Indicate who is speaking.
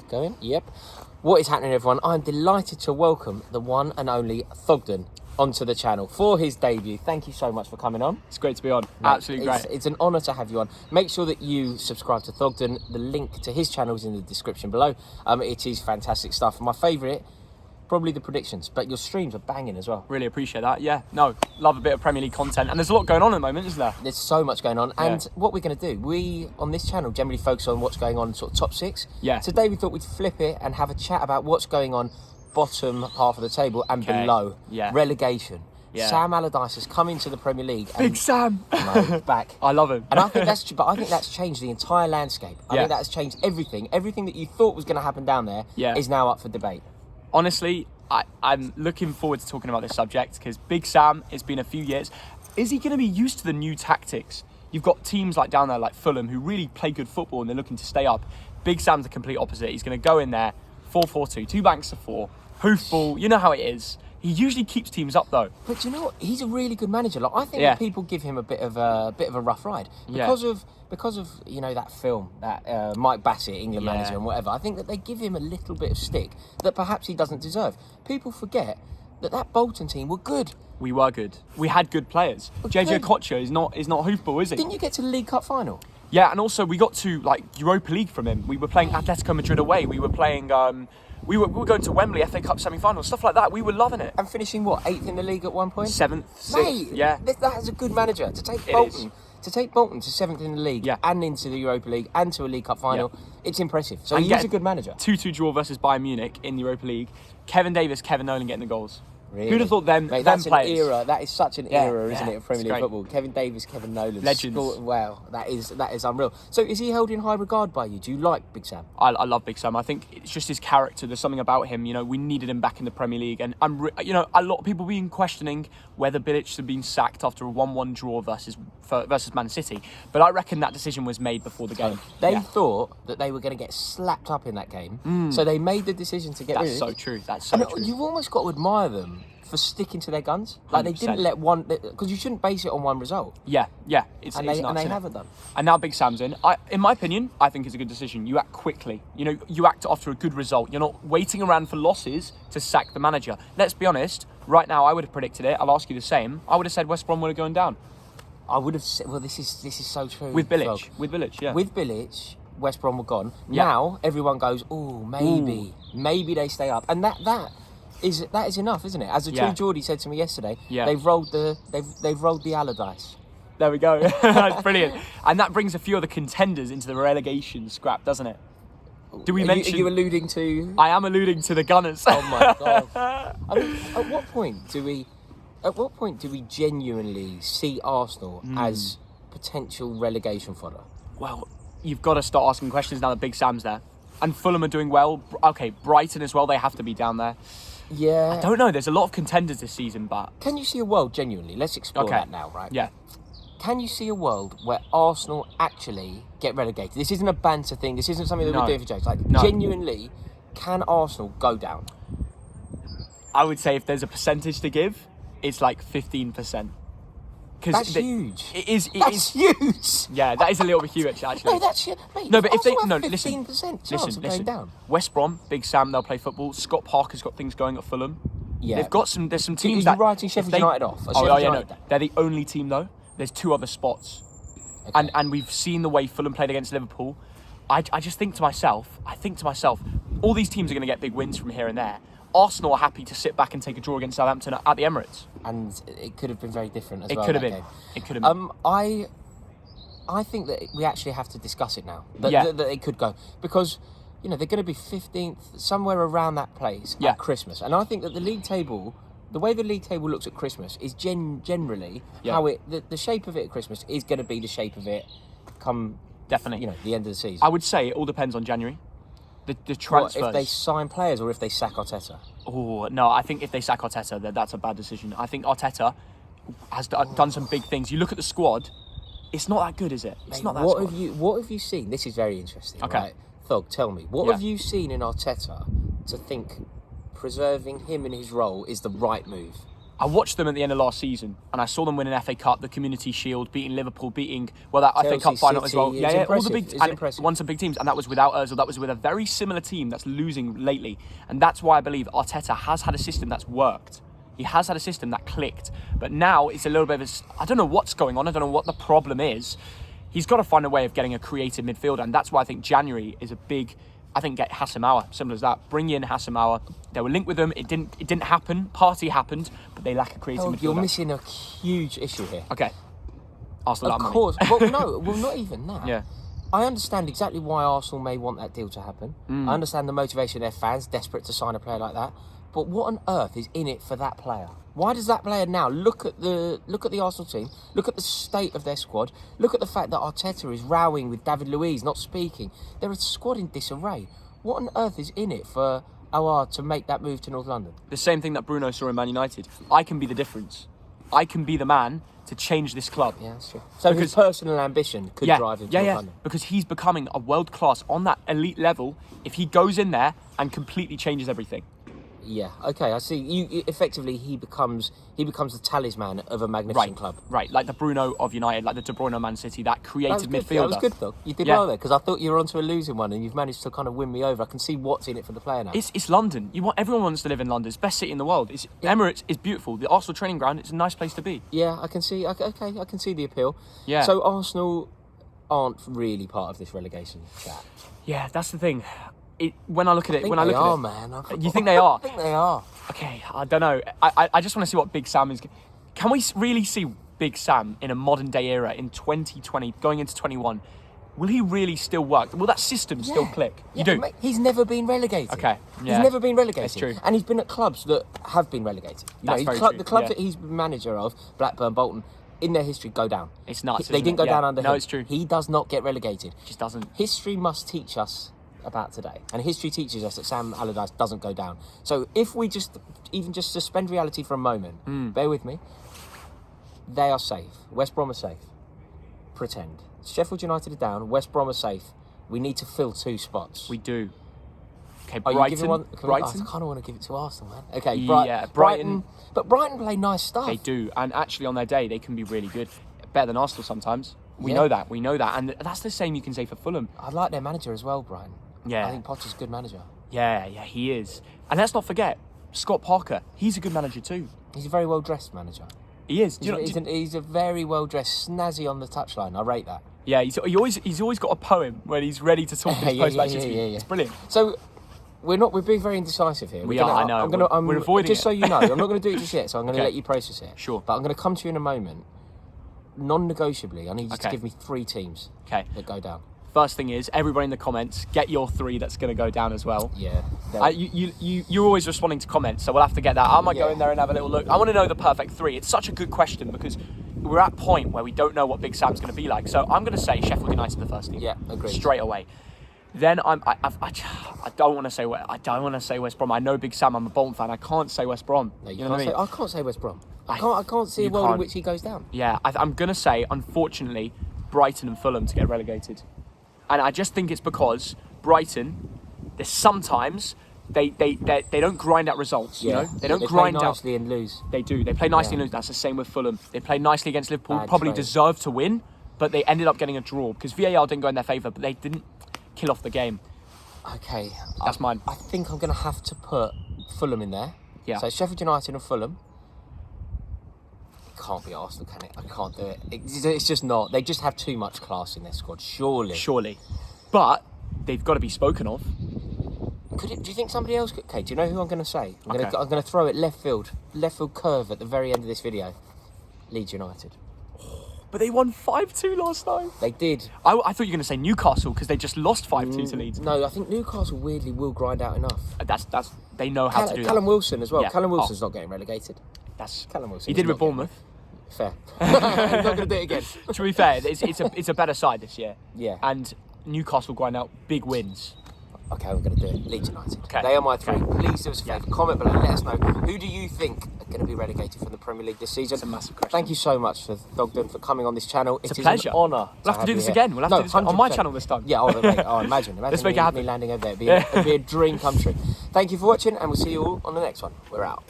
Speaker 1: Going? Yep. What is happening, everyone? I'm delighted to welcome the one and only Thogden onto the channel for his debut. Thank you so much for coming on.
Speaker 2: It's great to be on.
Speaker 1: Mate,
Speaker 2: Absolutely great.
Speaker 1: It's an honour to have you on. Make sure that you subscribe to Thogden. The link to his channel is in the description below. It is fantastic stuff. My favourite, probably the predictions, but your streams are banging as well.
Speaker 2: Really appreciate that. Yeah, no, love a bit of Premier League content, and there's a lot going on at the moment, isn't there?
Speaker 1: There's so much going on, and
Speaker 2: Yeah.
Speaker 1: what we're going to do, we on this channel generally focus on what's going on sort of top six.
Speaker 2: Yeah.
Speaker 1: Today we thought we'd flip it and have a chat about what's going on bottom half of the table and
Speaker 2: Okay.
Speaker 1: below.
Speaker 2: Yeah.
Speaker 1: Relegation.
Speaker 2: Yeah.
Speaker 1: Sam Allardyce has come into the Premier League.
Speaker 2: Big Sam.
Speaker 1: Back.
Speaker 2: I love him.
Speaker 1: And I think that's changed the entire landscape. I
Speaker 2: Yeah.
Speaker 1: think that's changed everything. Everything that you thought was going to happen down there
Speaker 2: Yeah.
Speaker 1: is now up for debate.
Speaker 2: Honestly, I'm looking forward to talking about this subject because Big Sam, it's been a few years. Is he going to be used to the new tactics? You've got teams like down there like Fulham who really play good football and they're looking to stay up. Big Sam's the complete opposite. He's going to go in there 4-4-2, two banks of four, hoofball. You know how it is. He usually keeps teams up though.
Speaker 1: But you know what? He's a really good manager. Like I think
Speaker 2: Yeah.
Speaker 1: that people give him a bit of a rough ride because of you know that film, that Mike Bassett, England
Speaker 2: Yeah.
Speaker 1: manager and whatever. I think that they give him a little bit of stick that perhaps he doesn't deserve. People forget that Bolton team were good.
Speaker 2: We were good. We had good players. JJ
Speaker 1: good.
Speaker 2: Kocher is not hoofball, is he?
Speaker 1: Didn't you get to the League Cup final?
Speaker 2: Yeah, and also we got to like Europa League from him. We were playing Atletico Madrid away. We were playing. We were going to Wembley FA Cup semi-final, stuff like that. We were loving it.
Speaker 1: And finishing what, 8th in the league at one point?
Speaker 2: 7th, 6th,
Speaker 1: Mate,
Speaker 2: yeah.
Speaker 1: that is a good manager to take
Speaker 2: It
Speaker 1: Bolton.
Speaker 2: is.
Speaker 1: To take Bolton to 7th in the league
Speaker 2: Yeah.
Speaker 1: and into the Europa League and to a League Cup final, it's impressive. So
Speaker 2: And
Speaker 1: he's
Speaker 2: get
Speaker 1: a good manager.
Speaker 2: 2-2 draw versus Bayern Munich in the Europa League. Kevin Davis, Kevin Nolan getting the goals.
Speaker 1: Really?
Speaker 2: Who'd have thought them?
Speaker 1: Mate,
Speaker 2: them
Speaker 1: that's
Speaker 2: players?
Speaker 1: an era. That is such an
Speaker 2: Yeah,
Speaker 1: era, isn't
Speaker 2: yeah,
Speaker 1: it, of Premier
Speaker 2: it's
Speaker 1: League
Speaker 2: great.
Speaker 1: football? Kevin Davis, Kevin Nolan.
Speaker 2: Legends.
Speaker 1: Wow, that is unreal. So is he held in high regard by you? Do you like Big Sam?
Speaker 2: I love Big Sam. I think it's just his character. There's something about him. You know, we needed him back in the Premier League, and a lot of people been questioning whether Bilic should have been sacked after a 1-1 draw versus Man City. But I reckon that decision was made before the game.
Speaker 1: They thought that they were going to get slapped up in that game, so they made the decision to get rid of
Speaker 2: That's
Speaker 1: it.
Speaker 2: so true. That's so
Speaker 1: And
Speaker 2: true.
Speaker 1: you've almost got to admire them for sticking to their guns. Like they
Speaker 2: 100%.
Speaker 1: didn't let one, because you shouldn't base it on one result.
Speaker 2: Yeah. It's
Speaker 1: And
Speaker 2: nuts,
Speaker 1: they
Speaker 2: innit?
Speaker 1: haven't done.
Speaker 2: And now Big Sam's in. In my opinion, I think it's a good decision. You act quickly. You know, you act after a good result. You're not waiting around for losses to sack the manager. Let's be honest. Right now, I would have predicted it. I'll ask you the same. I would have said West Brom would have gone down
Speaker 1: I would have said, well, this is so true.
Speaker 2: with Bilic.
Speaker 1: Frog.
Speaker 2: With Bilic, yeah.
Speaker 1: With Bilic, West Brom were gone.
Speaker 2: Yeah.
Speaker 1: Now everyone goes, oh, maybe they stay up, and that is enough, isn't it? As the
Speaker 2: Yeah.
Speaker 1: true Geordie said to me yesterday,
Speaker 2: Yeah.
Speaker 1: they've rolled the Allardyce.
Speaker 2: There we go. That's brilliant. And that brings a few other contenders into the relegation scrap, doesn't it? Do we mention?
Speaker 1: Are you alluding to?
Speaker 2: I am alluding to the Gunners.
Speaker 1: Oh my god! I mean, at what point do we genuinely see Arsenal as potential relegation fodder?
Speaker 2: Well, you've got to start asking questions now that Big Sam's there. And Fulham are doing well. Okay, Brighton as well. They have to be down there.
Speaker 1: Yeah.
Speaker 2: I don't know. There's a lot of contenders this season, but
Speaker 1: Can you see a world genuinely? Let's explore
Speaker 2: Okay.
Speaker 1: that now, right?
Speaker 2: yeah.
Speaker 1: Can you see a world where Arsenal actually get relegated? This isn't a banter thing. This isn't something that
Speaker 2: No.
Speaker 1: we're doing for jokes. Like,
Speaker 2: No.
Speaker 1: genuinely, can Arsenal go down?
Speaker 2: I would say if there's a percentage to give, it's like 15%.
Speaker 1: That's huge.
Speaker 2: It is.
Speaker 1: That's huge.
Speaker 2: Yeah, that is a little bit huge, actually.
Speaker 1: No, that's huge. Mate,
Speaker 2: No, but if they
Speaker 1: Arsenal
Speaker 2: no
Speaker 1: have
Speaker 2: listen,
Speaker 1: 15% chance of going down.
Speaker 2: West Brom, Big Sam, they'll play football. Scott Parker's got things going at Fulham.
Speaker 1: Yeah.
Speaker 2: They've got some. There's some
Speaker 1: So
Speaker 2: teams
Speaker 1: you're
Speaker 2: that
Speaker 1: writing
Speaker 2: if
Speaker 1: Sheffield
Speaker 2: they-
Speaker 1: United off? Are
Speaker 2: Oh,
Speaker 1: Sheffield
Speaker 2: yeah, no.
Speaker 1: United down?
Speaker 2: They're the only team though. There's two other spots,
Speaker 1: Okay.
Speaker 2: and we've seen the way Fulham played against Liverpool. I just think to myself, all these teams are going to get big wins from here and there. Arsenal are happy to sit back and take a draw against Southampton at the Emirates.
Speaker 1: And it could have been very different as
Speaker 2: It
Speaker 1: well.
Speaker 2: could have
Speaker 1: that
Speaker 2: been.
Speaker 1: game.
Speaker 2: It could have been.
Speaker 1: I think that we actually have to discuss it now. That,
Speaker 2: Yeah.
Speaker 1: that it could go. Because, you know, they're going to be 15th, somewhere around that place
Speaker 2: Yeah.
Speaker 1: at Christmas. And I think that the league table, the way the league table looks at Christmas is generally
Speaker 2: Yeah.
Speaker 1: how the shape of it at Christmas is going to be the shape of it come,
Speaker 2: Definitely.
Speaker 1: you know, the end of the season.
Speaker 2: I would say it all depends on January. The
Speaker 1: What,
Speaker 2: transfers.
Speaker 1: if they sign players or if they sack Arteta?
Speaker 2: Oh, no, I think if they sack Arteta, that's a bad decision. I think Arteta has done some big things. You look at the squad, it's not that good, is it? It's
Speaker 1: Mate,
Speaker 2: not that
Speaker 1: what
Speaker 2: squad.
Speaker 1: have you seen? This is very interesting.
Speaker 2: Okay.
Speaker 1: Right? Thog, tell me, what
Speaker 2: Yeah.
Speaker 1: have you seen in Arteta to think preserving him in his role is the right move?
Speaker 2: I watched them at the end of last season, and I saw them win an FA Cup, the Community Shield, beating Liverpool, beating that FA Cup final as well.
Speaker 1: Yeah,
Speaker 2: all the big
Speaker 1: and
Speaker 2: won some big teams, and that was without Ozil. That was with a very similar team that's losing lately, and that's why I believe Arteta has had a system that's worked. He has had a system that clicked, but now it's a little bit of I don't know what's going on. I don't know what the problem is. He's got to find a way of getting a creative midfielder, and that's why I think January is a big. I think get Hasamawa, simple as that. Bring in Hasamawa. They were linked with them. It didn't happen. Party happened, but they lack a creative midfielder.
Speaker 1: You're missing a huge issue here.
Speaker 2: Okay. Arsenal.
Speaker 1: Of course. Well, no. Well, not even that.
Speaker 2: Yeah.
Speaker 1: I understand exactly why Arsenal may want that deal to happen. I understand the motivation of their fans, desperate to sign a player like that. But what on earth is in it for that player? Why does that player now look at the Arsenal team, look at the state of their squad, look at the fact that Arteta is rowing with David Luiz, not speaking. They're a squad in disarray. What on earth is in it for Aouar to make that move to North London?
Speaker 2: The same thing that Bruno saw in Man United. I can be the difference. I can be the man to change this club.
Speaker 1: Yeah, that's true. So his personal ambition could drive him to North London.
Speaker 2: Because he's becoming a world class on that elite level. If he goes in there and completely changes everything.
Speaker 1: Yeah. Okay. I see. Effectively, he becomes the talisman of a magnificent club.
Speaker 2: Right. Like the Bruno of United, like the De Bruyne of Man City, that creative midfielder.
Speaker 1: That was good, though. You did well there because I thought you were onto a losing one, and you've managed to kind of win me over. I can see what's in it for the player now.
Speaker 2: It's London. Everyone wants to live in London. It's the best city in the world. Emirates is beautiful. The Arsenal training ground. It's a nice place to be.
Speaker 1: Yeah, I can see. I can see the appeal.
Speaker 2: Yeah.
Speaker 1: So Arsenal aren't really part of this relegation chat.
Speaker 2: Yeah, that's the thing. When I look at it,
Speaker 1: man.
Speaker 2: You think they are?
Speaker 1: I think they are.
Speaker 2: Okay, I don't know. I just want to see what Big Sam is. Can we really see Big Sam in a modern day era in 2020, going into 21? Will he really still work? Will that system still click? You do?
Speaker 1: Mate, he's never been relegated.
Speaker 2: Okay, yeah.
Speaker 1: He's never been relegated.
Speaker 2: That's true.
Speaker 1: And he's been at clubs that have been relegated.
Speaker 2: That's very true.
Speaker 1: The clubs that he's manager of, Blackburn, Bolton, in their history go down.
Speaker 2: It's nuts.
Speaker 1: They didn't go down under him.
Speaker 2: No, it's true.
Speaker 1: He does not get relegated.
Speaker 2: Just doesn't.
Speaker 1: History must teach us about today, and history teaches us that Sam Allardyce doesn't go down. So if we just suspend reality for a moment, bear with me, they are safe. West Brom are safe. Pretend Sheffield United are down, West Brom are safe. We need to fill 2 spots.
Speaker 2: We do. Okay,
Speaker 1: Are
Speaker 2: Brighton.
Speaker 1: you giving one?
Speaker 2: Brighton.
Speaker 1: I kind of want to give it to Arsenal, man. Okay,
Speaker 2: Yeah, Brighton.
Speaker 1: But Brighton play nice stuff.
Speaker 2: They do, and actually on their day they can be really good, better than Arsenal sometimes. We
Speaker 1: Yeah.
Speaker 2: know that, and that's the same you can say for Fulham.
Speaker 1: I like their manager as well, Brighton.
Speaker 2: Yeah.
Speaker 1: I think Potter's a good manager.
Speaker 2: Yeah, he is. And let's not forget, Scott Parker, he's a good manager too.
Speaker 1: He's a very well-dressed manager.
Speaker 2: He is.
Speaker 1: He's a very well-dressed, snazzy on the touchline. I rate that.
Speaker 2: Yeah, he's always got a poem when he's ready to talk in his post-match interview. It's brilliant.
Speaker 1: So we're being very indecisive here.
Speaker 2: I know. We're avoiding
Speaker 1: just so you know, I'm not going to do it just yet, so I'm going to
Speaker 2: Okay.
Speaker 1: let you process it.
Speaker 2: Sure.
Speaker 1: But I'm going to come to you in a moment. Non-negotiably, I need you to
Speaker 2: Okay.
Speaker 1: give me 3 teams
Speaker 2: Okay.
Speaker 1: that go down.
Speaker 2: First thing is, everybody in the comments, get your 3 that's going to go down as well.
Speaker 1: Yeah.
Speaker 2: You're always responding to comments, so we'll have to get that. I might go in there and have a little look. I want to know the perfect 3. It's such a good question because we're at a point where we don't know what Big Sam's going to be like. So I'm going to say Sheffield United the first team.
Speaker 1: Yeah, agreed.
Speaker 2: Straight away. Then I don't want to say West Brom. I know Big Sam. I'm a Bolton fan. I can't say West Brom.
Speaker 1: No,
Speaker 2: you know what I mean?
Speaker 1: I can't say West Brom. I can't see a world in which he goes down.
Speaker 2: Yeah, I'm going to say, unfortunately, Brighton and Fulham to get relegated. And I just think it's because Brighton, there's sometimes they don't grind out results.
Speaker 1: Yeah.
Speaker 2: You know, they don't
Speaker 1: play
Speaker 2: grind
Speaker 1: nicely
Speaker 2: out.
Speaker 1: and lose.
Speaker 2: They do. They play nicely and lose. That's the same with Fulham. They played nicely against Liverpool.
Speaker 1: Bad
Speaker 2: Probably
Speaker 1: trade.
Speaker 2: deserved to win, but they ended up getting a draw because VAR didn't go in their favour. But they didn't kill off the game.
Speaker 1: Okay.
Speaker 2: That's mine.
Speaker 1: I think I'm going to have to put Fulham in there.
Speaker 2: Yeah.
Speaker 1: So Sheffield United and Fulham. It can't be Arsenal, can it? I can't do it. It's just not. They just have too much class in their squad, surely.
Speaker 2: But they've got to be spoken of.
Speaker 1: Do you think somebody else could? Okay, do you know who I'm going to say? I'm
Speaker 2: Okay.
Speaker 1: going to throw it left field curve at the very end of this video. Leeds United.
Speaker 2: But they won 5-2 last time.
Speaker 1: They did.
Speaker 2: I thought you were going to say Newcastle because they just lost 5-2 to Leeds.
Speaker 1: No, I think Newcastle weirdly will grind out enough.
Speaker 2: That's they know how to do
Speaker 1: Callum
Speaker 2: that.
Speaker 1: Wilson as well.
Speaker 2: Yeah.
Speaker 1: Callum Wilson's not getting relegated.
Speaker 2: That's
Speaker 1: Callum Wilson.
Speaker 2: He did with Bournemouth.
Speaker 1: Fair. I'm not going to do it again.
Speaker 2: To be fair, it's a better side this year.
Speaker 1: Yeah.
Speaker 2: And Newcastle grind out big wins.
Speaker 1: Okay, I'm going to do it. Leeds United.
Speaker 2: Okay.
Speaker 1: They are my 3.
Speaker 2: Okay.
Speaker 1: Please do us a favour. Comment below. Let us know. Who do you think are going to be relegated from the Premier League this season?
Speaker 2: It's a massive question.
Speaker 1: Thank you so much for Thogden for coming on this channel.
Speaker 2: It's a
Speaker 1: is
Speaker 2: pleasure.
Speaker 1: an honour.
Speaker 2: We'll have to do this again. We'll have to do this on my channel this time.
Speaker 1: Yeah, imagine
Speaker 2: Let's make it happen.
Speaker 1: me landing over there. It'd be a dream come true. Thank you for watching, and we'll see you all on the next one. We're out.